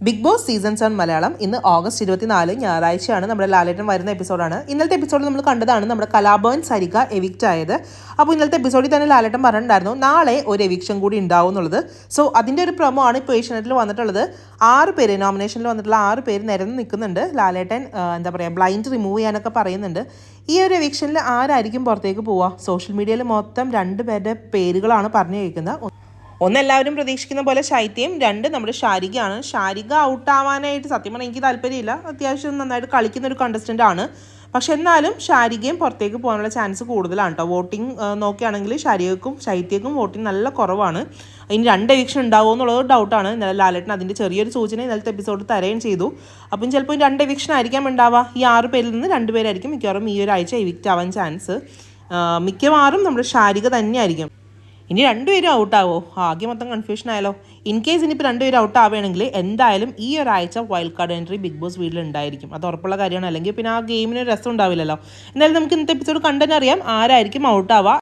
Big boss season 7 Malayalam ഇന്ന് August 24 ഞായറാഴ്ചയാണ് നമ്മുടെ ലാലേട്ടൻ വരുന്ന എപ്പിസോഡാണ്. ഇന്നലത്തെ എപ്പിസോഡ് നമ്മൾ കണ്ടതാണ് നമ്മുടെ കലാഭവൻ സരിക എവിക്റ്റ് ആയത്. അപ്പോൾ ഇന്നലത്തെ എപ്പിസോഡിൽ തന്നെ ലാലേട്ടൻ പറഞ്ഞിട്ടുണ്ടായിരുന്നു നാളെ ഒരു എവിക്ഷൻ കൂടി ഉണ്ടാവും എന്നുള്ളത്. സോ അതിൻ്റെ ഒരു പ്രൊമോ ആണ് ഇപ്പോൾ ഏഷ്യാനെറ്റിൽ വന്നിട്ടുള്ളത്. 6 പേര് നോമിനേഷനിൽ വന്നിട്ടുള്ള 6 പേര് നിരന്ന് നിൽക്കുന്നുണ്ട്. ലാലേട്ടൻ എന്താ പറയുക ബ്ലൈൻഡ് റിമൂവ് ചെയ്യാനൊക്കെ പറയുന്നുണ്ട്. ഈ ഒരു എവിക്ഷനിൽ ആരായിരിക്കും പുറത്തേക്ക് പോവുക? സോഷ്യൽ മീഡിയയിൽ മൊത്തം 2 പേരുടെ പേരുകളാണ് പറഞ്ഞു കേൾക്കുന്നത്. എല്ലാവരും പ്രതീക്ഷിക്കുന്ന പോലെ ശൈത്യയും, 2 നമ്മുടെ ഷാരികയാണ്. ഷാരിക ഔട്ടാവാനായിട്ട് സത്യം പറഞ്ഞാൽ എനിക്ക് താല്പര്യമില്ല. അത്യാവശ്യം നന്നായിട്ട് കളിക്കുന്ന ഒരു കണ്ടസ്റ്റൻ്റ് ആണ്. പക്ഷെ എന്നാലും ഷാരികയും പുറത്തേക്ക് പോകാനുള്ള ചാൻസ് കൂടുതലാണ് കേട്ടോ. വോട്ടിംഗ് നോക്കുകയാണെങ്കിൽ ഷാരികക്കും ശൈത്യക്കും വോട്ടിംഗ് നല്ല കുറവാണ്. ഇനി 2 എവിക്ഷൻ ഉണ്ടാവുമോ എന്നുള്ളത് ഡൗട്ടാണ്. ഇന്നലെ ലാലേട്ടൻ അതിൻ്റെ ചെറിയൊരു സൂചന ഇന്നലത്തെ എപ്പിസോഡ് തരുകയും ചെയ്തു. അപ്പം ചിലപ്പോൾ 2 എവിക്ഷൻ ആയിരിക്കാം ഉണ്ടാവുക. ഈ 6 പേരിൽ നിന്ന് 2 പേരായിരിക്കും മിക്കവാറും ഈ ഒരാഴ്ച എവിക്റ്റ് ആവാൻ ചാൻസ്. മിക്കവാറും നമ്മുടെ ഷാരിക തന്നെയായിരിക്കും. ഇനി 2 പേരും ഔട്ടാവോ? ആകെ മൊത്തം കൺഫ്യൂഷൻ ആയാലോ. ഇൻ കേസ് ഇനിയിപ്പോൾ 2 പേരും ഔട്ട് ആവുകയാണെങ്കിൽ എന്തായാലും ഈ ഒരാഴ്ച wild card entry Bigg Boss വീട്ടിൽ ഉണ്ടായിരിക്കും. അത് ഉറപ്പുള്ള കാര്യമാണ്. അല്ലെങ്കിൽ പിന്നെ ആ ഗെയിമിന് രസം ഉണ്ടാവില്ലല്ലോ. എന്തായാലും നമുക്ക് ഇന്നത്തെ എപ്പിസോഡ് കണ്ടു അറിയാം ആരായിരിക്കും ഔട്ടാവുക.